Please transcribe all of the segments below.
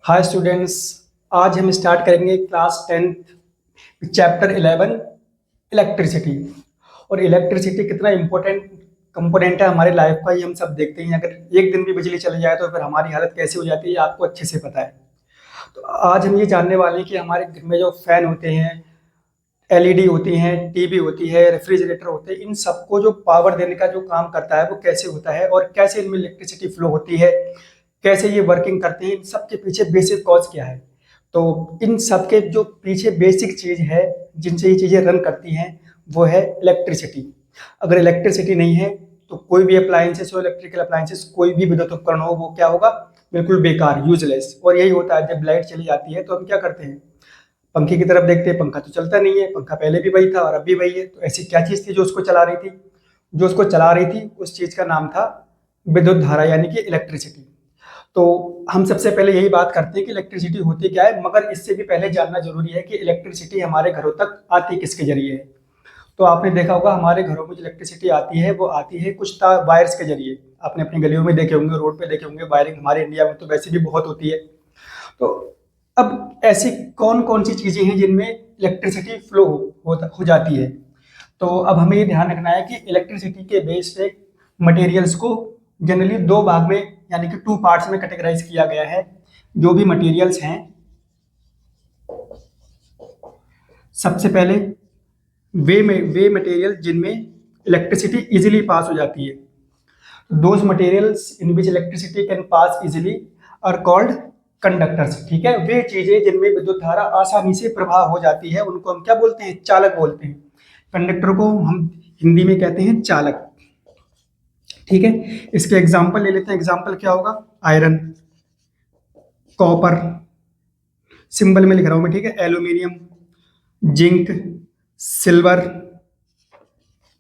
Hi students. आज हम start करेंगे क्लास 10th चैप्टर 11 इलेक्ट्रिसिटी। और इलेक्ट्रिसिटी कितना इम्पोर्टेंट कंपोनेंट है हमारी लाइफ का, ये हम सब देखते हैं। अगर एक दिन भी बिजली चली जाए तो फिर हमारी हालत कैसी हो जाती है, ये आपको अच्छे से पता है। तो आज हम ये जानने वाले हैं कि हमारे घर में जो फैन होते हैं, एलईडी होती हैं, टीवी होती है, रेफ्रिजरेटर होते हैं, इन सबको जो पावर देने का जो काम करता है वो कैसे होता है और कैसे इनमें इलेक्ट्रिसिटी फ्लो होती है, कैसे ये वर्किंग करते हैं, इन सब के पीछे बेसिक कॉज क्या है। तो इन सब के जो पीछे बेसिक चीज है जिनसे ये चीजें रन करती हैं वो है इलेक्ट्रिसिटी। अगर इलेक्ट्रिसिटी नहीं है तो कोई भी अप्लायंसेस हो, इलेक्ट्रिकल अप्लायंसेस, कोई भी विद्युत उपकरण हो, वो क्या होगा, बिल्कुल बेकार, यूजलेस। और यही होता है जब लाइट चली जाती है तो हम क्या करते हैं, पंखे की तरफ देखते हैं, पंखा तो चलता नहीं है। पंखा पहले भी वही था और अब भी वही है। तो ऐसी क्या चीज थी जो उसको चला रही थी? जो उसको चला रही थी उस चीज का नाम था विद्युत धारा, यानी कि इलेक्ट्रिसिटी। तो हम सबसे पहले यही बात करते हैं कि इलेक्ट्रिसिटी होती क्या है, मगर इससे भी पहले जानना जरूरी है कि इलेक्ट्रिसिटी हमारे घरों तक आती किसके जरिए है। तो आपने देखा होगा हमारे घरों में जो इलेक्ट्रिसिटी आती है वो आती है कुछ वायर्स के जरिए। आपने अपनी गलियों में देखे होंगे, रोड पे देखे होंगे, वायरिंग हमारे इंडिया में तो वैसे भी बहुत होती है। तो अब ऐसी कौन कौन सी चीजें हैं जिनमें इलेक्ट्रिसिटी फ्लो हो जाती है। तो अब हमें ये ध्यान रखना है कि इलेक्ट्रिसिटी के बेस पे मटेरियल्स को जनरली दो भाग में, यानी कि टू पार्ट्स में कैटेगराइज किया गया है। जो भी मटेरियल्स हैं, सबसे पहले वे मटेरियल जिनमें इलेक्ट्रिसिटी इजीली पास हो जाती है। Those materials in which electricity can pass easily are called conductors. ठीक है, वे चीजें जिनमें विद्युत धारा आसानी से प्रवाह हो जाती है उनको हम क्या बोलते हैं, चालक बोलते हैं। कंडक्टर को हम हिंदी में कहते हैं चालक। ठीक है, इसके एग्जाम्पल ले लेते हैं। एग्जाम्पल क्या होगा, आयरन, कॉपर, सिंबल में लिख रहा हूं मैं, ठीक है, एल्यूमिनियम, जिंक, सिल्वर।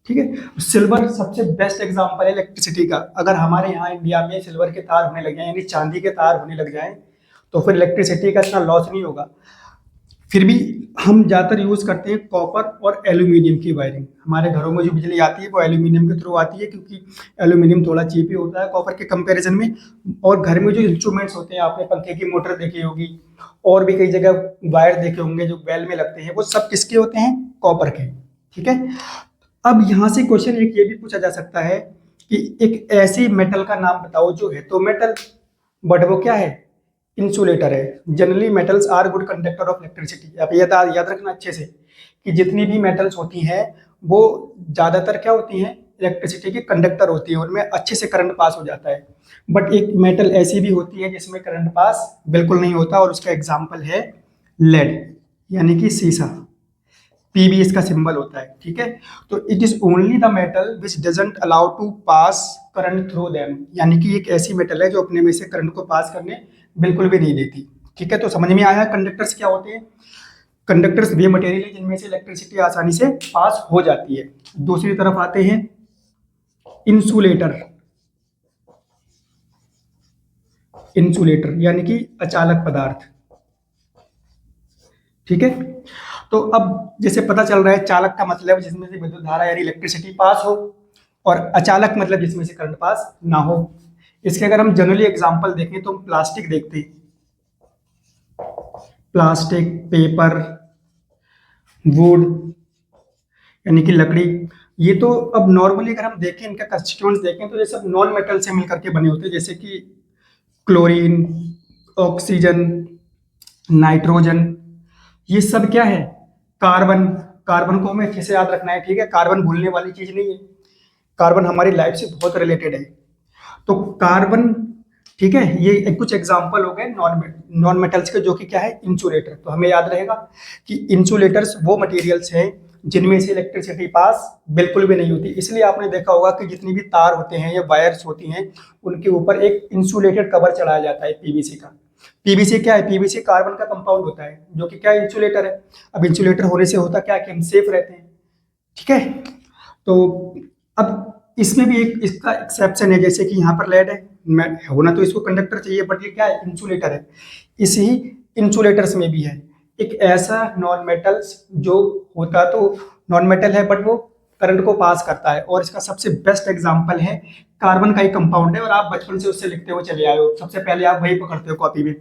ठीक है, सिल्वर सबसे बेस्ट एग्जांपल है इलेक्ट्रिसिटी का। अगर हमारे यहाँ इंडिया में सिल्वर के तार होने लग जाए, यानी चांदी के तार होने लग जाए, तो फिर इलेक्ट्रिसिटी का इतना लॉस नहीं होगा। फिर भी हम ज़्यादातर यूज़ करते हैं कॉपर और एल्यूमिनियम की वायरिंग। हमारे घरों में जो बिजली आती है वो एल्यूमिनियम के थ्रू आती है, क्योंकि एल्यूमिनियम थोड़ा चीप ही होता है कॉपर के कंपैरिजन में। और घर में जो इंस्ट्रूमेंट्स होते हैं, आपने पंखे की मोटर देखी होगी और भी कई जगह वायर देखे होंगे जो बेल में लगते हैं, वो सब किसके होते हैं, कॉपर के। ठीक है, अब यहाँ से क्वेश्चन एक ये भी पूछा जा सकता है कि एक ऐसी मेटल का नाम बताओ जो है तो मेटल बट वो क्या है, इंसुलेटर है। Generally metals are good conductor of electricity. आप ये याद रखना अच्छे से कि जितनी भी मेटल्स होती हैं वो ज़्यादातर क्या होती हैं, इलेक्ट्रिसिटी की कंडक्टर होती है, उनमें अच्छे से करंट पास हो जाता है। बट एक मेटल ऐसी भी होती है जिसमें करंट पास बिल्कुल नहीं होता, और उसका एग्जाम्पल है लेड, यानी कि सीसा। पीबी इसका सिंबल होता है। ठीक है, तो it is only the metal which doesn't allow to pass current through them, यानी कि एक ऐसी मेटल है जो अपने में से करंट को पास करने बिल्कुल भी नहीं देती। ठीक है, तो समझ में आया कंडक्टर्स क्या होते हैं। कंडक्टर्स वे मटेरियल है जिनमें से इलेक्ट्रिसिटी आसानी से पास हो जाती है। दूसरी तरफ आते हैं इंसुलेटर। इंसुलेटर यानी कि अचालक पदार्थ। ठीक है, तो अब जैसे पता चल रहा है, चालक का मतलब जिसमें से विद्युत धारा यानी इलेक्ट्रिसिटी पास हो, और अचालक मतलब जिसमें से करंट पास ना हो। इसके अगर हम जनरली एग्जांपल देखें तो हम प्लास्टिक देखते हैं, प्लास्टिक, पेपर, वुड यानी कि लकड़ी। ये तो अब नॉर्मली अगर हम देखें, इनका कंस्टिट्यूएंट्स देखें तो ये सब नॉन मेटल से मिलकर के बने होते हैं, जैसे कि क्लोरीन, ऑक्सीजन, नाइट्रोजन। ये सब क्या है, कार्बन। कार्बन को हमें अच्छे से याद रखना है। ठीक है, कार्बन भूलने वाली चीज नहीं है, कार्बन हमारी लाइफ से बहुत रिलेटेड है। तो कार्बन, ठीक है, ये कुछ एग्जांपल हो गए नॉन मेटल्स के, जो कि क्या है, इंसुलेटर। तो हमें याद रहेगा कि इंसुलेटर्स वो मटेरियल्स हैं जिनमें से इलेक्ट्रिसिटी पास बिल्कुल भी नहीं होती। इसलिए आपने देखा होगा कि जितनी भी तार होते हैं या वायर्स होती हैं उनके ऊपर एक इंसुलेटेड कवर चढ़ाया जाता है, पीवीसी का। पीवीसी क्या है, पीवीसी कार्बन का कंपाउंड होता है जो कि क्या है, इंसुलेटर है। अब इंसुलेटर होने से होता क्या है कि हम सेफ रहते हैं। ठीक है, तो अब इसमें भी एक इसका एक्सेप्शन है, जैसे कि यहाँ पर लेड है, होना तो इसको कंडक्टर चाहिए, बट ये क्या है, इंसुलेटर है। इसी इंसुलेटर्स में भी है एक ऐसा नॉन मेटल्स जो होता तो नॉन मेटल है बट वो करंट को पास करता है। और इसका सबसे बेस्ट एग्जांपल है कार्बन का ही कंपाउंड है, और आप बचपन से उससे लिखते हुए चले आए हो। सबसे पहले आप वही पकड़ते हो कॉपी में।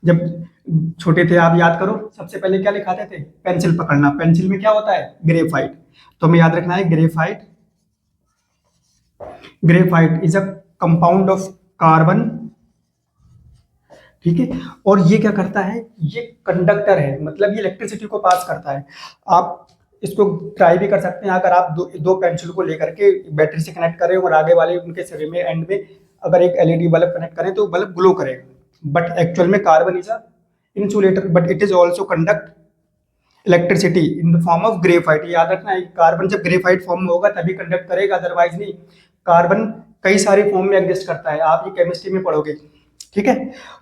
जब छोटे थे आप याद करो, सबसे पहले क्या लिखाते थे? पेंसिल पकड़ना। पेंसिल में क्या होता है? ग्रेफाइट। तो हमें याद रखना है graphite. Graphite is a compound of carbon, ठीक है। और ये क्या करता है? ये कंडक्टर है, मतलब ये इलेक्ट्रिसिटी को पास करता है। आप इसको ट्राई भी कर सकते हैं। अगर आप दो पेंसिल को लेकर के बैटरी से कनेक्ट करें और आगे वाले उनके सिरे में एंड में अगर एक एलईडी बल्ब कनेक्ट करें तो बल्ब ग्लो करेगा। बट एक्चुअल में carbon is a insulator, but it is also conduct electricity in the form of graphite. याद रखना है, कार्बन जब ग्रेफाइट फॉर्म में होगा तभी कंडक्ट करेगा, अदरवाइज नहीं। कार्बन कई सारे फॉर्म में एग्जिस्ट करता है, आप ये केमिस्ट्री में पढ़ोगे, ठीक है।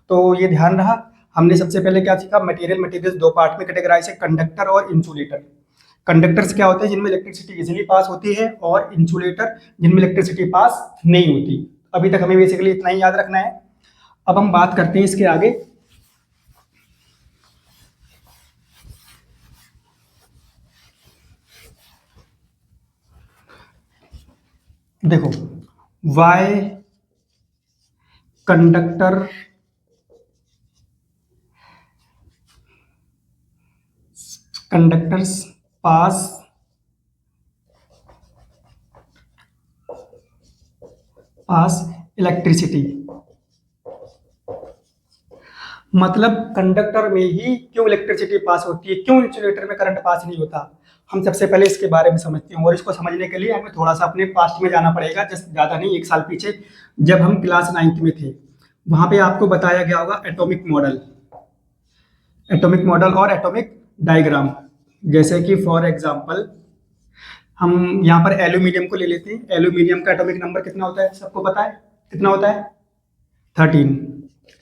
तो ये ध्यान रहा। हमने सबसे पहले क्या सीखा? मटेरियल्स दो पार्ट में कैटेगराइज है, कंडक्टर और इंसुलेटर। कंडक्टर्स क्या होते हैं? जिनमें इलेक्ट्रिसिटी इजीली पास होती है, और इंसुलेटर जिनमें इलेक्ट्रिसिटी पास नहीं होती। अभी तक हमें बेसिकली इतना ही याद रखना है। अब हम बात करते हैं इसके आगे। देखो, वाई कंडक्टर कंडक्टर्स पास इलेक्ट्रिसिटी। मतलब कंडक्टर में ही क्यों इलेक्ट्रिसिटी पास होती है, क्यों इंसुलेटर में करंट पास नहीं होता? हम सबसे पहले इसके बारे में समझते हैं, और इसको समझने के लिए हमें थोड़ा सा अपने पास्ट में जाना पड़ेगा, जस्ट ज़्यादा नहीं, 1 साल पीछे, जब हम क्लास 9th में थे। वहाँ पे आपको बताया गया होगा एटॉमिक मॉडल और एटॉमिक डायग्राम। जैसे कि फॉर एग्जांपल हम यहाँ पर एल्यूमिनियम को ले लेते हैं। एल्यूमिनियम का एटॉमिक नंबर कितना होता है? सबको पता है कितना होता है? 13,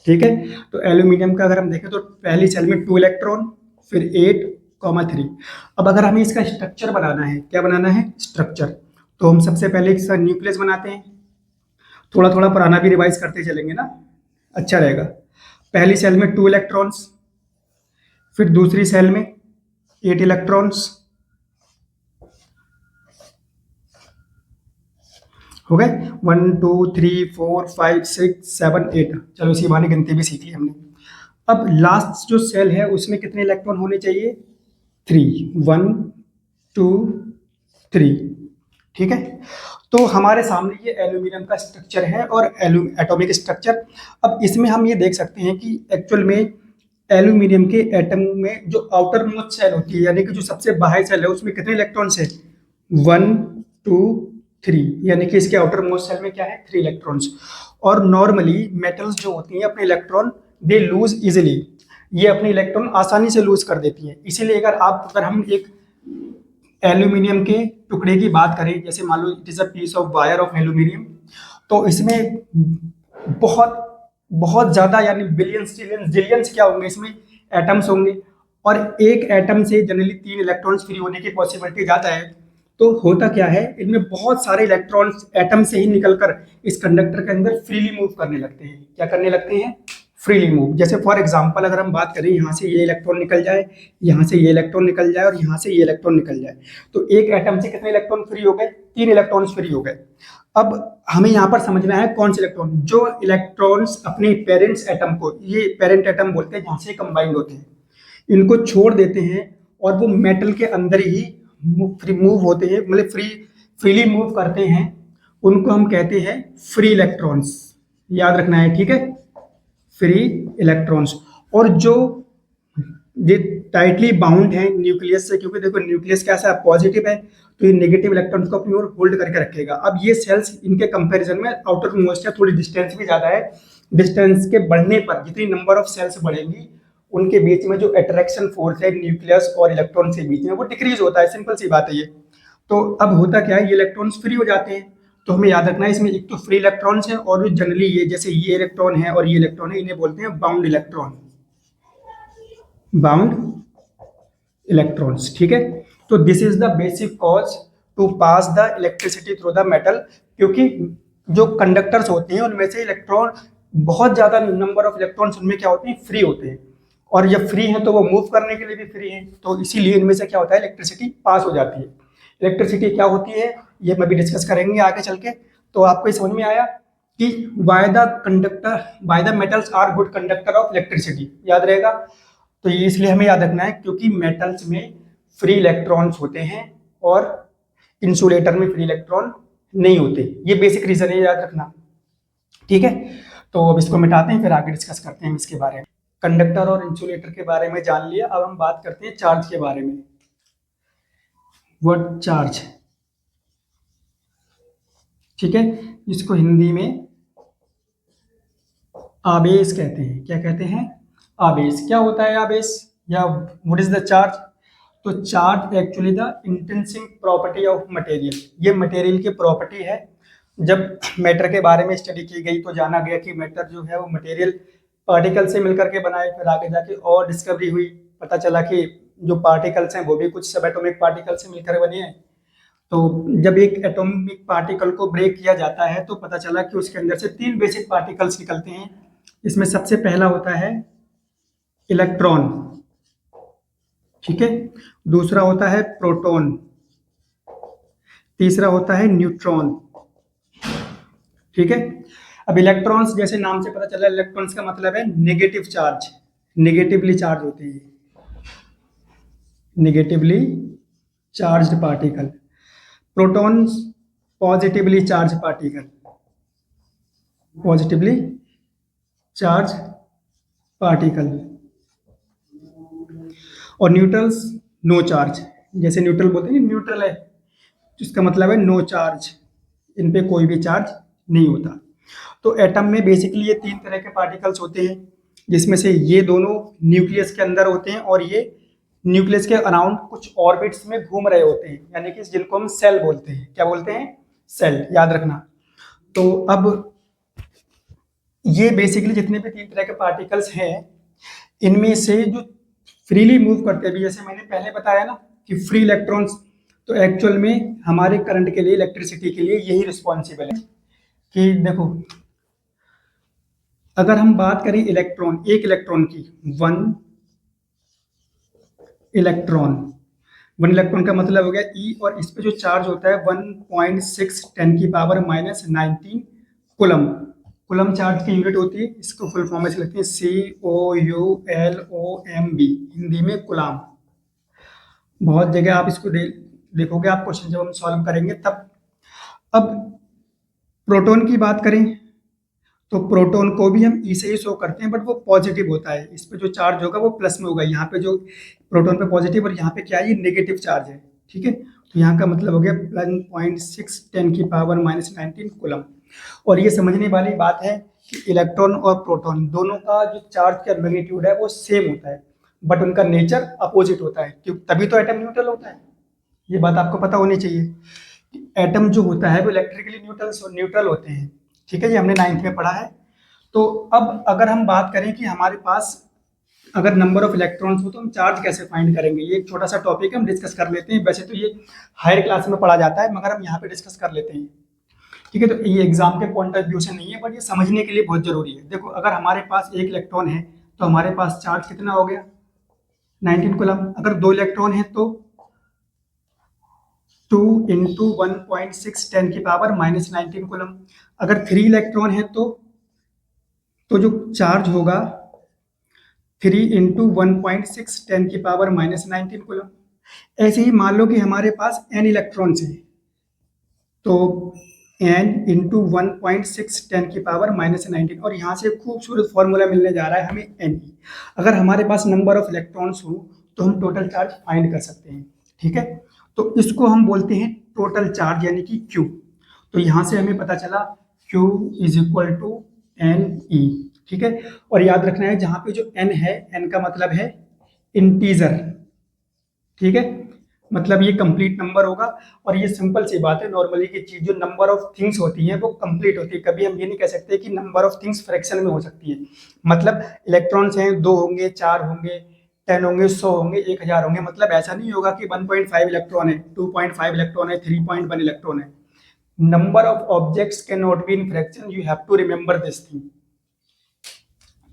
ठीक है। तो एल्यूमिनियम का अगर हम देखें तो पहली सेल में 2 इलेक्ट्रॉन, फिर 8,3। अब अगर हमें इसका स्ट्रक्चर बनाना है, क्या बनाना है? स्ट्रक्चर। तो हम सबसे पहले इसका न्यूक्लियस बनाते हैं। थोड़ा थोड़ा पुराना भी रिवाइज करते चलेंगे ना, अच्छा रहेगा। पहली सेल में 2 इलेक्ट्रॉन्स, फिर दूसरी सेल में 8 इलेक्ट्रॉन्स, हो गए 1 2 3 4 5 6 7 8। चलो इसी बहाने गिनती भी सीख ली हमने। अब लास्ट जो सेल है उसमें कितने इलेक्ट्रॉन होने चाहिए? 3, 1 2 3, ठीक है। तो हमारे सामने ये एल्यूमिनियम का स्ट्रक्चर है और एटॉमिक स्ट्रक्चर। अब इसमें हम ये देख सकते हैं कि एक्चुअल में एल्यूमिनियम के एटम में जो आउटर मोस्ट सेल होती है, यानी कि जो सबसे बाहरी सेल है, उसमें कितने इलेक्ट्रॉन्स है? 1 2 3, यानी कि इसके आउटर मोस्ट सेल में क्या है? 3 इलेक्ट्रॉन्स। और नॉर्मली मेटल्स जो होती हैं अपने इलेक्ट्रॉन दे लूज इजिली, ये अपने इलेक्ट्रॉन आसानी से लूज कर देती हैं। इसीलिए अगर हम एक एल्यूमिनियम के टुकड़े की बात करें, जैसे मान लो it is a piece of wire of aluminium, तो इसमें बहुत बहुत ज्यादा, यानी बिलियंस जिलियंस क्या होंगे? इसमें एटम्स होंगे, और एक एटम से जनरली 3 इलेक्ट्रॉन्स फ्री होने की पॉसिबिलिटी ज्यादा है। तो होता क्या है, इनमें बहुत सारे इलेक्ट्रॉन्स एटम से ही निकलकर इस कंडक्टर के अंदर फ्रीली मूव करने लगते हैं। क्या करने लगते हैं? Freely move. जैसे फॉर एग्जांपल अगर हम बात करें, यहाँ से ये इलेक्ट्रॉन निकल जाए, यहाँ से ये इलेक्ट्रॉन निकल जाए, और यहाँ से ये इलेक्ट्रॉन निकल जाए, तो एक एटम से कितने इलेक्ट्रॉन फ्री हो गए? 3 इलेक्ट्रॉन्स फ्री हो गए। अब हमें यहाँ पर समझना है कौन से इलेक्ट्रॉन, जो इलेक्ट्रॉन्स अपने पेरेंट्स एटम को, ये पेरेंट एटम बोलते हैं जहाँ से कंबाइंड होते हैं, इनको छोड़ देते हैं और वो मेटल के अंदर ही फ्री मूव होते हैं, मतलब फ्रीली मूव करते हैं, उनको हम कहते हैं फ्री इलेक्ट्रॉन्स। याद रखना है, ठीक है, फ्री इलेक्ट्रॉन्स। और जो ये टाइटली बाउंड है न्यूक्लियस से, क्योंकि देखो न्यूक्लियस कैसा है? पॉजिटिव है, तो ये नेगेटिव इलेक्ट्रॉन्स को अपनी ओर होल्ड करके रखेगा। अब ये सेल्स इनके कंपैरिजन में आउटर मोस्ट है, थोड़ी डिस्टेंस भी ज्यादा है। डिस्टेंस के बढ़ने पर जितनी नंबर ऑफ सेल्स बढ़ेंगी, उनके बीच में जो अट्रैक्शन फोर्स है न्यूक्लियस और इलेक्ट्रॉन के बीच में, वो डिक्रीज होता है। सिंपल सी बात है ये। तो अब होता क्या है, ये इलेक्ट्रॉन्स फ्री हो जाते हैं। तो हमें याद रखना है, इसमें एक तो फ्री इलेक्ट्रॉन्स है, और जनरली ये जैसे ये इलेक्ट्रॉन है और ये इलेक्ट्रॉन है, इन्हें बोलते हैं बाउंड इलेक्ट्रॉन, बाउंड इलेक्ट्रॉन्स, ठीक है। तो this is the basic cause to pass the electricity through the metal, क्योंकि जो कंडक्टर्स होते हैं उनमें से इलेक्ट्रॉन, बहुत ज्यादा नंबर ऑफ इलेक्ट्रॉन्स उनमें क्या होते हैं? फ्री होते हैं, और जब फ्री हैं तो वो मूव करने के लिए भी फ्री हैं, तो इसीलिए इनमें से क्या होता है? इलेक्ट्रिसिटी पास हो जाती है। इलेक्ट्रिसिटी क्या होती है ये मैं भी डिस्कस करेंगे आगे चल के। तो आपको ये समझ में आया कि why the metals are good conductor of electricity, याद रहेगा। तो ये इसलिए हमें याद रखना है क्योंकि मेटल्स में फ्री इलेक्ट्रॉन्स होते हैं और इंसुलेटर में फ्री इलेक्ट्रॉन नहीं होते। ये बेसिक रीजन है, याद रखना, ठीक है। तो अब इसको मिटाते हैं, फिर आगे डिस्कस करते हैं इसके बारे में। कंडक्टर और इंसुलेटर के बारे में जान लिया, अब हम बात करते हैं चार्ज के बारे में। व्हाट चार्ज, ठीक है, इसको हिंदी में आवेश कहते हैं। क्या कहते हैं? आवेश। क्या होता है आवेश या व्हाट इज द चार्ज? तो charge actually the intrinsic property of material, ये मटेरियल की प्रॉपर्टी है। जब मैटर के बारे में स्टडी की गई तो जाना गया कि मैटर जो है वो मटेरियल पार्टिकल से मिलकर के बनाए, फिर आगे जाके और डिस्कवरी हुई, पता चला कि जो पार्टिकल्स हैं वो भी कुछ सब एटॉमिक पार्टिकल से मिलकर बने हैं। तो जब एक एटॉमिक पार्टिकल को ब्रेक किया जाता है तो पता चला कि उसके अंदर से 3 बेसिक पार्टिकल्स निकलते हैं। इसमें सबसे पहला होता है इलेक्ट्रॉन, ठीक है, दूसरा होता है प्रोटॉन, तीसरा होता है न्यूट्रॉन, ठीक है। अब इलेक्ट्रॉन्स, जैसे नाम से पता चला, इलेक्ट्रॉन्स का मतलब है नेगेटिव चार्ज, नेगेटिवली चार्ज होते हैं, negatively charged particle. Protons positively charge particle, positively charge particle. और न्यूट्रल्स नो चार्ज, जैसे न्यूट्रल बोलते हैं, न्यूट्रल है जिसका मतलब है नो चार्ज, इन पे कोई भी चार्ज नहीं होता। तो एटम में बेसिकली ये 3 तरह के पार्टिकल्स होते हैं, जिसमें से ये दोनों न्यूक्लियस के अंदर होते हैं और ये न्यूक्लियस के अराउंड कुछ ऑर्बिट्स में घूम रहे होते हैं, यानी कि जिनको हम सेल बोलते हैं। क्या बोलते हैं? सेल, याद रखना। तो अब ये बेसिकली जितने भी 3 तरह के पार्टिकल्स हैं, इनमें से जो फ्रीली मूव करते हैं, जैसे मैंने पहले बताया ना कि फ्री इलेक्ट्रॉन्स, तो एक्चुअल में हमारे करंट के लिए, इलेक्ट्रिसिटी के लिए यही रिस्पॉन्सिबल है। कि देखो, अगर हम बात करें इलेक्ट्रॉन, एक इलेक्ट्रॉन की, वन इलेक्ट्रॉन का मतलब हो गया ई, और इस पे जो चार्ज होता है 1.6 10 की पावर -19 कुलम। कुलम चार्ज की यूनिट होती है, इसको फुल फॉर्म में से लिखते हैं COULOMB, हिंदी में कुलाम। बहुत जगह आप इसको देखोगे, आप क्वेश्चन जब हम सॉल्व करेंगे तब। अब प्रोटॉन की बात करें तो प्रोटॉन को भी हम ई से ही शो करते हैं, बट वो पॉजिटिव होता है, इस पे जो चार्ज होगा वो प्लस में होगा। यहाँ पे जो प्रोटॉन पे पॉजिटिव और यहाँ पे क्या है, ये नेगेटिव चार्ज है, ठीक है। तो यहाँ का मतलब हो गया 1.6 10 की पावर -19 कुलम। और ये समझने वाली बात है कि इलेक्ट्रॉन और प्रोटॉन दोनों का जो चार्ज का मैग्नीट्यूड है वो सेम होता है, बट उनका नेचर अपोजिट होता है, क्योंकि तभी तो एटम न्यूट्रल होता है। ये बात आपको पता होनी चाहिए। एटम जो होता है वो इलेक्ट्रिकली न्यूट्रल होते हैं, ठीक है, ये हमने 9th में पढ़ा है। तो अब अगर हम बात करें कि हमारे पास अगर नंबर ऑफ इलेक्ट्रॉन्स हो तो हम चार्ज कैसे फाइंड करेंगे, ये एक छोटा सा टॉपिक हम डिस्कस कर लेते हैं। वैसे तो ये हायर क्लास में पढ़ा जाता है, मगर हम यहाँ पे डिस्कस कर लेते हैं, ठीक है। तो ये एग्जाम के पॉइंट ऑफ व्यू से नहीं है, बट ये समझने के लिए बहुत जरूरी है। देखो, अगर हमारे पास एक इलेक्ट्रॉन है तो हमारे पास चार्ज कितना हो गया, 19 कुलम। अगर 2 इलेक्ट्रॉन है तो 2 × 1.6 10 की पावर -19 कुलम। अगर 3 इलेक्ट्रॉन है तो जो चार्ज होगा 3 × 1.6 10 की पावर -19 कुलम। ऐसे ही मान लो कि हमारे पास n इलेक्ट्रॉन्स हैं, तो n × 1.6 10 की पावर -19, और यहाँ से खूबसूरत फॉर्मूला मिलने जा रहा है हमें n। अगर हमारे पास नंबर ऑफ इलेक्ट्रॉन्स हो तो हम टोटल चार्ज फाइंड कर सकते हैं, ठीक है। तो इसको हम बोलते हैं टोटल चार्ज, यानी कि Q। तो यहाँ से हमें पता चला Q = NE, ठीक है। और याद रखना है, जहाँ पे जो n है, n का मतलब है इंटीजर, ठीक है, मतलब ये कंप्लीट नंबर होगा। और ये सिंपल सी बात है, नॉर्मली की चीज, जो नंबर ऑफ थिंग्स होती हैं वो कंप्लीट होती है। कभी हम ये नहीं कह सकते कि नंबर ऑफ थिंग्स फ्रैक्शन में हो सकती है। मतलब इलेक्ट्रॉन्स हैं, 2 होंगे, 4 होंगे, 10 होंगे, 100 होंगे, 1000 होंगे, मतलब ऐसा नहीं होगा कि 1.5 इलेक्ट्रॉन है, 2.5 इलेक्ट्रॉन है, 3.1 इलेक्ट्रॉन है। Number of objects can not be in fraction, you have to remember this thing.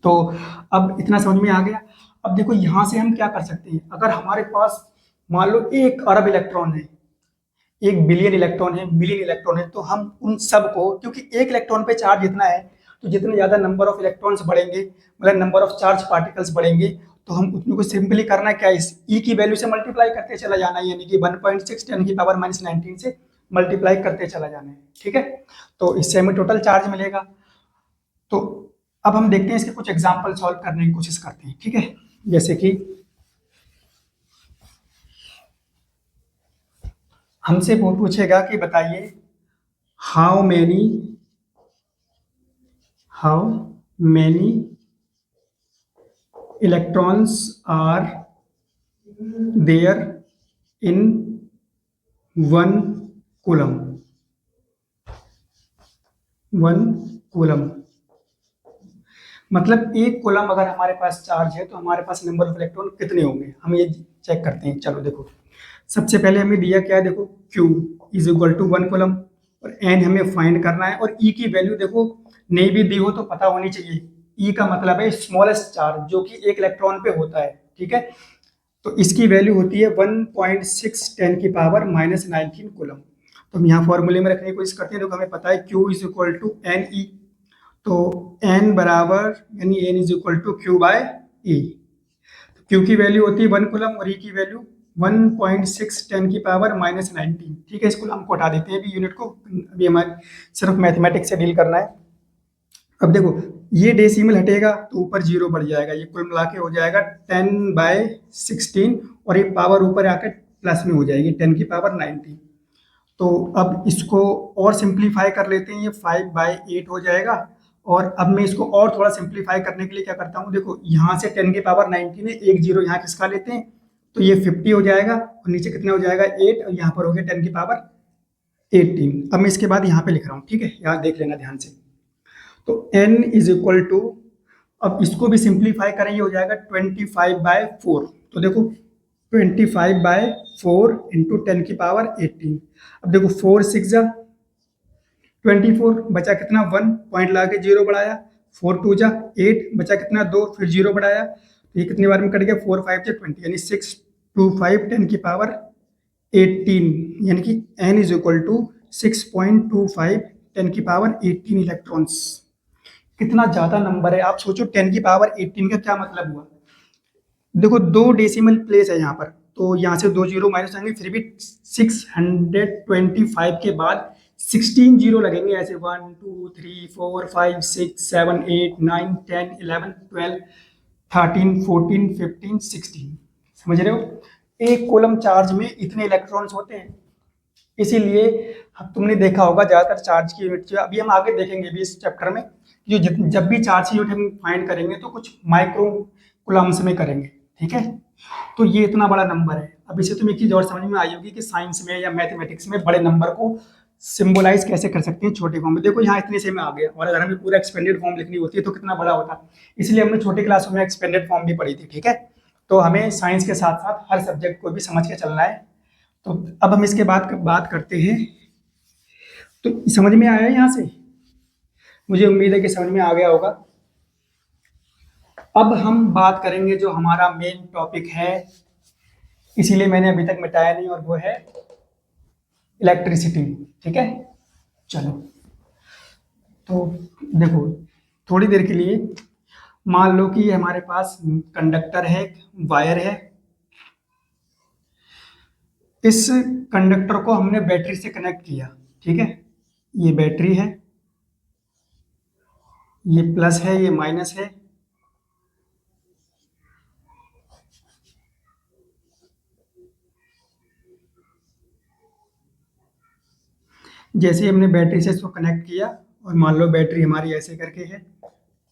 तो अब इतना समझ में आ गया। अब देखो, यहाँ से हम क्या कर सकते हैं, अगर हमारे पास मान लो 1 अरब इलेक्ट्रॉन है, 1 बिलियन इलेक्ट्रॉन है, मिलियन इलेक्ट्रॉन है, तो हम उन सब को, क्योंकि एक इलेक्ट्रॉन पे चार्ज जितना है, तो जितने ज्यादा नंबर ऑफ इलेक्ट्रॉन्स बढ़ेंगे, मतलब नंबर ऑफ चार्ज पार्टिकल्स बढ़ेंगे, तो हम उतने को सिंपली करना क्या है, इस ई की वैल्यू से मल्टीप्लाई करते चला जाना है, यानी कि 1.6 10 की पावर -19 से मल्टीप्लाई करते चला जाना है। ठीक है, तो इससे हमें टोटल चार्ज मिलेगा। तो अब हम देखते हैं इसके कुछ एग्जाम्पल सॉल्व करने की कोशिश करते हैं। ठीक है, जैसे कि हमसे वो पूछेगा कि बताइए how many electrons are there in 1 coulomb. मतलब 1 कूलम अगर हमारे पास चार्ज है तो हमारे पास नंबर ऑफ इलेक्ट्रॉन कितने होंगे, हम ये चेक करते हैं। चलो देखो, सबसे पहले हमें दिया क्या है, देखो Q is equal to 1 coulomb, और N हमें फाइंड करना है, और E की वैल्यू देखो नहीं भी दी हो तो पता होनी चाहिए। E का मतलब है स्मॉलेस्ट चार्ज, जो कि 1 इलेक्ट्रॉन पे होता है। ठीक है, तो इसकी वैल्यू होती है 1.6 10 की पावर -19 कूलम। तो हम यहाँ फॉर्मूले में रखने की कोशिश करते हैं। देखो हमें पता है Q is equal to NE, तो N बराबर यानी N is equal to Q by E। Q की वैल्यू होती है 1 कूलम और E की वैल्यू 1.6 10 की पावर -19। ठीक है, इस कूलम को हटा देते हैं अभी यूनिट को, अभी हमारे सिर्फ मैथमेटिक्स से डील करना है। अब देखो ये डेसिमल हटेगा तो ऊपर 0 बढ़ जाएगा, ये कुल मिला के हो जाएगा 10/16, और ये पावर ऊपर आकर प्लस में हो जाएगी 10 की पावर 19। तो अब इसको और सिंप्लीफाई कर लेते हैं, ये 5/8 हो जाएगा। और अब मैं इसको और थोड़ा सिंप्लीफाई करने के लिए क्या करता हूँ, देखो यहाँ से 10 की पावर 19 है, एक जीरो यहाँ किसका लेते हैं, तो ये 50 हो जाएगा, और नीचे कितना हो जाएगा 8, और यहाँ पर हो गया 10 की पावर 18। अब मैं इसके बाद यहाँ पे लिख रहा हूँ। ठीक है, यहाँ देख लेना ध्यान से। तो n इज इक्वल टू, अब इसको भी सिंप्लीफाई करें, ये हो जाएगा 25/4। तो देखो 25/4 इंटू 10 की पावर 18। अब देखो 4 6 जा 24, बचा कितना 1, पॉइंट लगा के 0 बढ़ाया, 4 2 जा 8, बचा कितना 2, फिर 0 बढ़ाया, तो ये कितनी बार में कट गया 4 5 से 20, यानी 6 2 5 10 की पावर 18, यानी कि n इज इक्वल टू 6.25 10 की पावर 18 इलेक्ट्रॉन्स। कितना ज्यादा नंबर है, आप सोचो 10 की पावर 18 का क्या मतलब हुआ। देखो 2 डेसिमल प्लेस है यहाँ पर, तो यहाँ से 2 जीरो माइनस आएंगे, फिर भी 625 के बाद 16 जीरो लगेंगे, ऐसे 1 2 3 4 5 6 7 8 9 10 11 12 13 14 15 16। समझ रहे हो, एक कूलम चार्ज में इतने इलेक्ट्रॉन्स होते हैं। इसीलिए तुमने देखा होगा ज्यादातर चार्ज की यूनिट, अभी हम आगे देखेंगे भी इस चैप्टर में, जब भी चार्ज की यूनिट हम फाइंड करेंगे तो कुछ माइक्रो कूलम्स में करेंगे। ठीक है, तो ये इतना बड़ा नंबर है। अब इसे तुम एक चीज और समझ में आई होगी कि साइंस में या मैथमेटिक्स में बड़े नंबर को सिंबलाइज कैसे कर सकते हैं छोटे फॉर्म में। देखो यहाँ इतने से में आ गया, और अगर हमें पूरा एक्सपेंडेड फॉर्म लिखनी होती है तो कितना बड़ा होता, इसलिए हमने छोटी क्लासों में एक्सपेंडेड फॉर्म भी पढ़ी थी। ठीक है, तो हमें साइंस के साथ साथ हर सब्जेक्ट को भी समझ के चलना है। तो अब हम इसके बाद बात करते हैं। तो समझ में आया यहाँ से, मुझे उम्मीद है कि समझ में आ गया होगा। अब हम बात करेंगे जो हमारा मेन टॉपिक है, इसीलिए मैंने अभी तक मिटाया नहीं, और वो है इलेक्ट्रिसिटी। ठीक है, चलो तो देखो थोड़ी देर के लिए मान लो कि हमारे पास कंडक्टर है, वायर है, इस कंडक्टर को हमने बैटरी से कनेक्ट किया। ठीक है, ये बैटरी है, ये प्लस है, ये माइनस है। जैसे हमने बैटरी से इसको कनेक्ट किया, और मान लो बैटरी हमारी ऐसे करके है,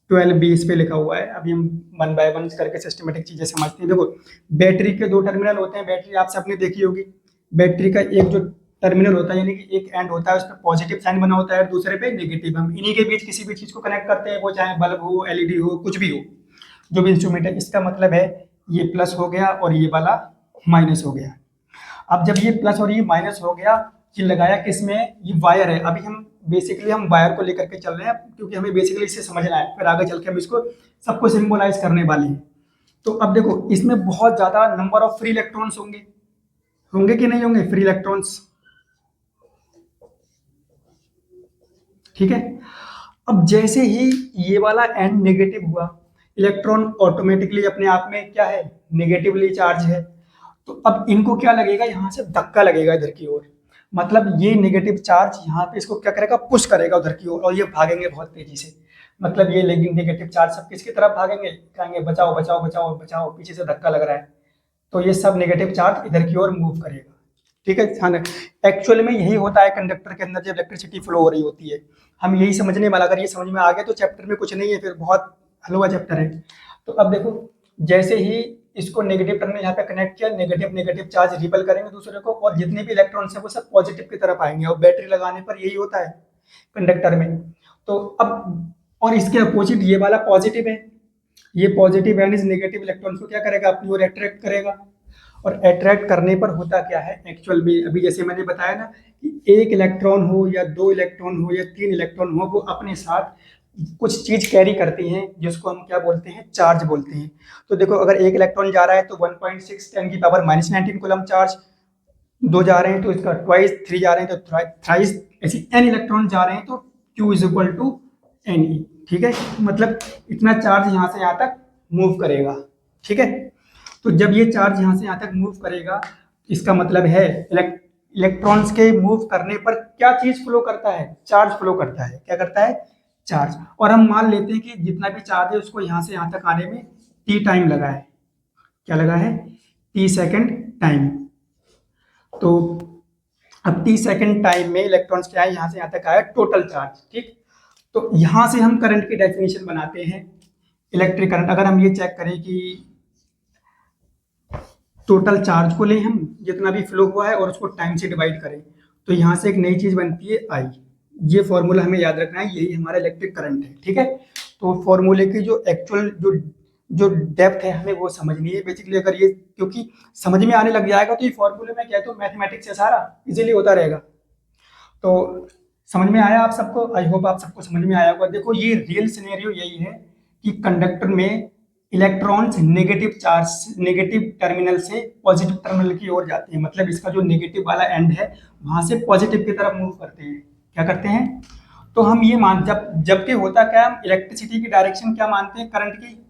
12 इस पे लिखा हुआ है। अभी हम 1 बाय 1 करके सिस्टमेटिक चीजें समझते हैं। देखो बैटरी के 2 टर्मिनल होते हैं, बैटरी आप सबने देखी होगी। बैटरी का एक जो टर्मिनल होता है, यानी कि एक एंड होता है, उस पर पॉजिटिव साइन बना होता है, और दूसरे पे नेगेटिव। हम इन्हीं के बीच किसी भी चीज को कनेक्ट करते हैं, वो चाहे बल्ब हो, एलईडी हो, कुछ भी हो, जो भी इंस्ट्रूमेंट है। इसका मतलब है ये प्लस हो गया और ये वाला माइनस हो गया। अब जब ये प्लस और ये माइनस हो गया, ये लगाया किसमें, ये वायर है। अभी हम बेसिकली हम वायर को लेकर के चल रहे हैं, क्योंकि हमें बेसिकली इससे समझना है, फिर आगे चल के हम इसको सबको सिंबलाइज करने वाले हैं। तो अब देखो इसमें बहुत ज्यादा नंबर ऑफ फ्री इलेक्ट्रॉन्स होंगे, होंगे कि नहीं होंगे फ्री इलेक्ट्रॉन्स। ठीक है। अब जैसे ही ये वाला एंड नेगेटिव हुआ, इलेक्ट्रॉन ऑटोमेटिकली अपने आप में क्या है, नेगेटिवली चार्ज है। तो अब इनको क्या लगेगा, यहाँ से धक्का लगेगा इधर की ओर। मतलब ये नेगेटिव चार्ज यहाँ पे इसको क्या करेगा, पुश करेगा उधर की ओर, और ये भागेंगे बहुत तेजी से। मतलब ये लेकिन नेगेटिव चार्ज सब किसकी तरफ भागेंगे, कहेंगे बचाओ बचाओ बचाओ बचाओ, पीछे से धक्का लग रहा है। तो ये सब नेगेटिव चार्ज इधर की ओर मूव करेगा। ठीक है, ध्यान रखें। एक्चुअल में यही होता है कंडक्टर के अंदर जब इलेक्ट्रिसिटी फ्लो हो रही होती है। हम यही समझने वाला, अगर ये समझ में आ गया तो चैप्टर में कुछ नहीं है, फिर बहुत हलवा चैप्टर है। तो अब देखो, जैसे ही इसको नेगेटिव टर्मिनल यहाँ पे कनेक्ट किया, नेगेटिव नेगेटिव चार्ज रिपल करेंगे दूसरे को, और जितने भी इलेक्ट्रॉन्स हैं वो सब पॉजिटिव की तरफ आएंगे, और बैटरी लगाने पर यही होता है कंडक्टर में। तो अब और इसके अपोजिट ये वाला पॉजिटिव है, ये पॉजिटिव एंड इस नेगेटिव इलेक्ट्रॉन्स को क्या करेगा, अपनी ओर अट्रैक्ट करेगा। और अट्रैक्ट करने पर होता क्या है एक्चुअल में, अभी जैसे मैंने बताया ना कि एक इलेक्ट्रॉन हो या दो इलेक्ट्रॉन हो या तीन इलेक्ट्रॉन हो, वो अपने साथ कुछ चीज कैरी करती हैं जिसको हम क्या बोलते हैं, चार्ज बोलते हैं। तो देखो, अगर एक इलेक्ट्रॉन जा रहा है तो 1.6 10 की पावर -19 कूलम चार्ज, दो जा रहे हैं तो इसका ट्वाइस, थ्री जा रहे हैं तो थ्राइस, ऐसी एन इलेक्ट्रॉन जा रहे हैं तो Q is equal to N E. ठीक है, मतलब इतना चार्ज यहाँ से यहाँ तक मूव करेगा। ठीक है, तो जब ये चार्ज यहाँ से यहाँ तक मूव करेगा, इसका मतलब है इलेक्ट्रॉन्स के मूव करने पर क्या चीज फ्लो करता है, चार्ज फ्लो करता है। क्या करता है, चार्ज। और हम मान लेते हैं कि जितना भी चार्ज है उसको यहाँ से यहाँ तक आने में टी टाइम लगा है। क्या लगा है, टी सेकेंड टाइम। तो अब टी सेकेंड टाइम में इलेक्ट्रॉन्स क्या है, यहाँ से यहाँ तक आया टोटल चार्ज। ठीक, तो यहाँ से हम करंट की डेफिनेशन बनाते हैं, इलेक्ट्रिक करंट। अगर हम ये चेक करें कि टोटल चार्ज को लें हम, जितना भी फ्लो हुआ है, और उसको टाइम से डिवाइड करें, तो यहाँ से एक नई चीज बनती है आई। ये फॉर्मूला हमें याद रखना है, यही हमारा इलेक्ट्रिक करंट है। ठीक है, तो फॉर्मूले की जो एक्चुअल जो जो डेप्थ है हमें वो समझनी है बेसिकली। अगर ये क्योंकि समझ में आने लग जाएगा तो ये फॉर्मूले में कहते हो मैथमेटिक्स है सारा, इजीली होता रहेगा। तो समझ में आया आप सबको, आई होप आप सबको समझ में आया होगा। देखो, ये रियल सिनेरियो यही है कि कंडक्टर में electrons negative charge, negative terminal से पॉजिटिव टर्मिनल की ओर जाते हैं। मतलब इसका जो नेगेटिव वाला एंड है वहां से पॉजिटिव की तरफ मूव करते हैं। क्या करते हैं, तो हम ये मान जबकि होता क्या, हम इलेक्ट्रिसिटी की डायरेक्शन क्या मानते हैं, करंट की,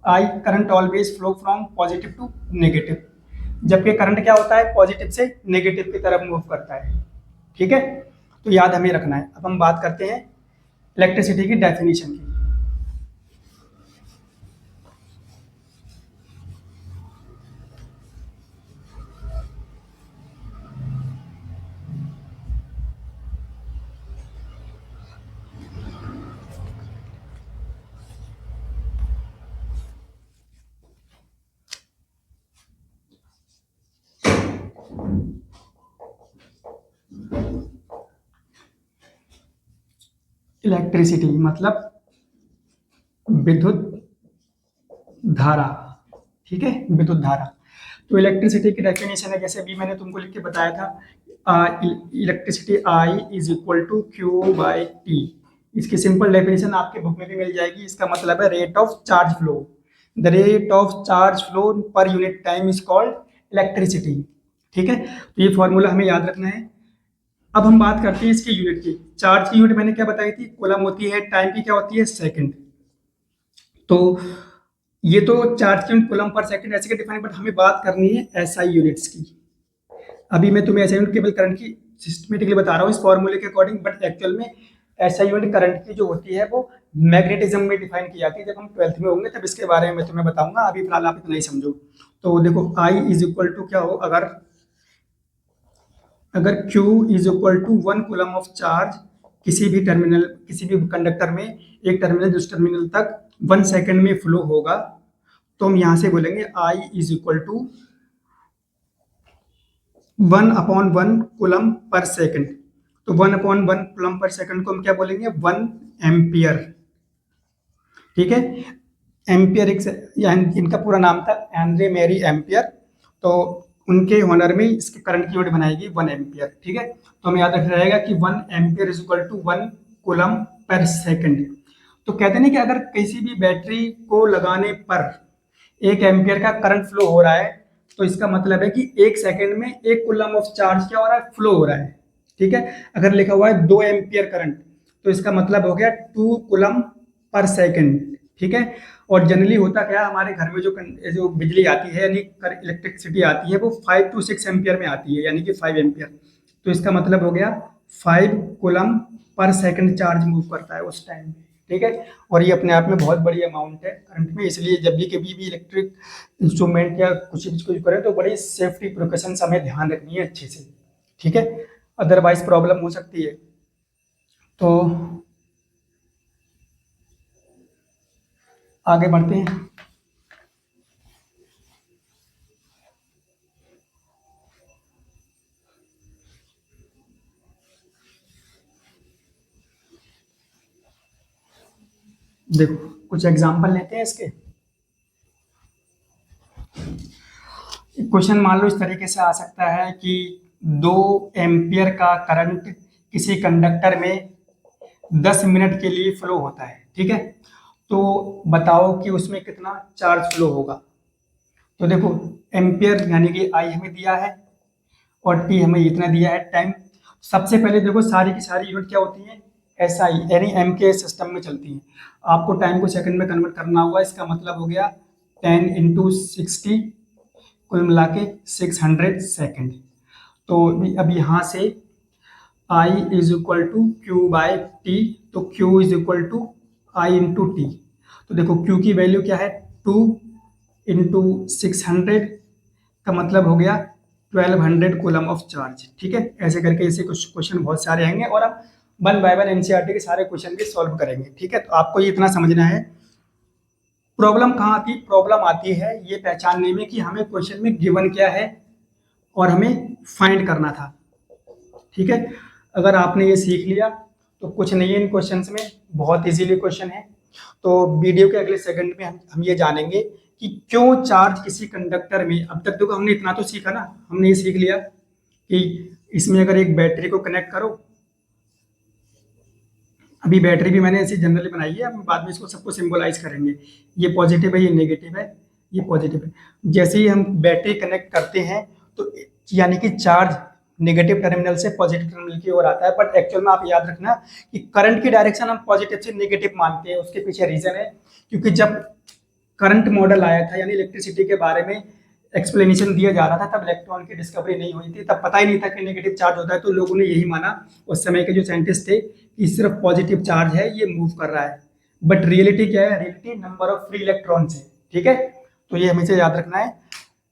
I current always flow from positive to negative. जबकि करंट क्या होता है, पॉजिटिव से नेगेटिव की तरफ मूव करता है। ठीक है, तो याद हमें रखना है। अब हम बात करते हैं इलेक्ट्रिसिटी की डेफिनेशन की। इलेक्ट्रिसिटी मतलब विद्युत धारा। ठीक है, विद्युत धारा। तो इलेक्ट्रिसिटी की डेफिनेशन है, जैसे अभी मैंने तुमको लिख के बताया था, electricity I is equal to Q by T. इसकी सिंपल डेफिनेशन आपके बुक में भी मिल जाएगी। इसका मतलब है rate of charge flow. The rate of charge flow per unit time is called electricity. ठीक है, तो ये फॉर्मूला हमें याद रखना है। अब हम बात करते हैं इसकी यूनिट की। चार्ज की यूनिट मैंने क्या बताई थी, कूलम होती है, टाइम की क्या होती है, सेकंड। तो ये तो चार्ज की यूनिट कूलम पर सेकंड ऐसे डिफाइन, बट हमें बात करनी है एसआई यूनिट्स की। अभी मैं तुम्हें एसआई यूनिट केवल करंट की सिस्टमेटिकली बता रहा हूँ इस फॉर्मूले के अकॉर्डिंग, बट एक्चुअल में एसआई यूनिट करंट की जो होती है वो मैग्नेटिज्म में डिफाइन की जाती है। जब हम 12th में होंगे तब इसके बारे में तुम्हें बताऊंगा, अभी फिलहाल आप इतना ही समझो। तो देखो, आई इज इक्वल टू क्या हो, अगर Q is equal to 1 coulomb of charge किसी भी टर्मिनल, किसी भी कंडक्टर में एक टर्मिनल दूसरे टर्मिनल तक 1 सेकेंड में फ्लो होगा, तो हम यहां से बोलेंगे I is equal to 1/1 coulomb per second. तो 1/1 कूलम पर सेकेंड को हम क्या बोलेंगे, 1 एम्पियर। ठीक है, एम्पियर इनका पूरा नाम था एंड्रे मैरी एम्पियर। तो उनके होनर में इसके करंट की यूनिट बनाएगी 1 एम्पियर। ठीक है, तो हमें याद रखना रहेगा कि 1 ampere is equal to 1 coulomb per second. तो कहते हैं कि अगर किसी भी बैटरी को लगाने पर 1 एम्पियर का करंट फ्लो हो रहा है, तो इसका मतलब है कि 1 सेकेंड में 1 कूलम ऑफ चार्ज क्या हो रहा है, फ्लो हो रहा है। ठीक है, अगर लिखा हुआ है 2 एम्पियर करंट, तो इसका मतलब हो गया 2 कूलम पर सेकंड, ठीक है। और जनरली होता क्या है, हमारे घर में जो बिजली आती है यानी इलेक्ट्रिसिटी आती है वो 5 to 6 एम्पियर में आती है, यानी कि 5 एम्पियर। तो इसका मतलब हो गया 5 coulomb per second charge move करता है उस टाइम में, ठीक है। और ये अपने आप में बहुत बड़ी अमाउंट है करंट में, इसलिए जब भी कभी भी इलेक्ट्रिक इंस्ट्रूमेंट या कुछ करें तो बड़ी सेफ्टी प्रिकॉशंस हमें ध्यान रखनी है अच्छे से, ठीक है, अदरवाइज प्रॉब्लम हो सकती है। तो आगे बढ़ते हैं। देखो कुछ एग्जांपल लेते हैं इसके। क्वेश्चन मान लो इस तरीके से आ सकता है कि 2 एम्पियर का करंट किसी कंडक्टर में 10 मिनट के लिए फ्लो होता है, ठीक है। तो बताओ कि उसमें कितना चार्ज फ्लो होगा। तो देखो एम्पियर यानी कि आई हमें दिया है और टी हमें इतना दिया है टाइम। सबसे पहले देखो सारी की सारी यूनिट क्या होती है, एसआई यानी एम के सिस्टम में चलती है। आपको टाइम को सेकंड में कन्वर्ट करना होगा, इसका मतलब हो गया 10 × 60, कुल मिला के 600 सेकेंड। तो अब यहाँ से I is equal to Q by T, तो Q is equal to I into T. तो देखो Q की वैल्यू क्या है, 2 इंटू 600 का मतलब हो गया 1200 कूलम ऑफ चार्ज, ठीक है। ऐसे करके ऐसे कुछ क्वेश्चन बहुत सारे आएंगे और हम वन बाय वन एनसीईआरटी के सारे क्वेश्चन भी सॉल्व करेंगे, ठीक है। तो आपको ये इतना समझना है प्रॉब्लम कहाँ आती, प्रॉब्लम आती है ये पहचानने में कि हमें क्वेश्चन में गिवन क्या है और हमें फाइंड करना था, ठीक है। अगर आपने ये सीख लिया तो कुछ नहीं है इन क्वेश्चंस में, बहुत इजीली क्वेश्चन है। तो वीडियो के अगले सेकंड में हम ये जानेंगे कि क्यों चार्ज किसी कंडक्टर में, अब तक देखो हमने इतना तो सीखा ना, हमने ये सीख लिया कि इसमें अगर एक बैटरी को कनेक्ट करो, अभी बैटरी भी मैंने ऐसी जनरली बनाई है, हम बाद में इसको सबको सिंबलाइज करेंगे, ये पॉजिटिव है ये नेगेटिव है ये पॉजिटिव है। जैसे ही हम बैटरी कनेक्ट करते हैं तो यानी कि चार्ज नेगेटिव टर्मिनल से पॉजिटिव टर्मिनल की ओर आता है, बट एक्चुअल में आप याद रखना कि करंट की डायरेक्शन हम पॉजिटिव से नेगेटिव मानते हैं। उसके पीछे रीजन है क्योंकि जब करंट मॉडल आया था यानी इलेक्ट्रिसिटी के बारे में एक्सप्लेनेशन दिया जा रहा था, तब इलेक्ट्रॉन की डिस्कवरी नहीं हुई थी, तब पता ही नहीं था कि नेगेटिव चार्ज होता है। तो लोगों ने यही माना उस समय के जो साइंटिस्ट थे कि सिर्फ पॉजिटिव चार्ज है ये मूव कर रहा है, बट रियलिटी क्या है, reality number of free electrons है, ठीक है। तो ये हमेशा याद रखना है।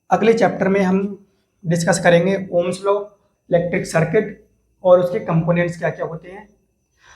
अगले चैप्टर में हम डिस्कस करेंगे ओम्स लॉ, इलेक्ट्रिक सर्किट और उसके कंपोनेंट्स क्या क्या होते हैं।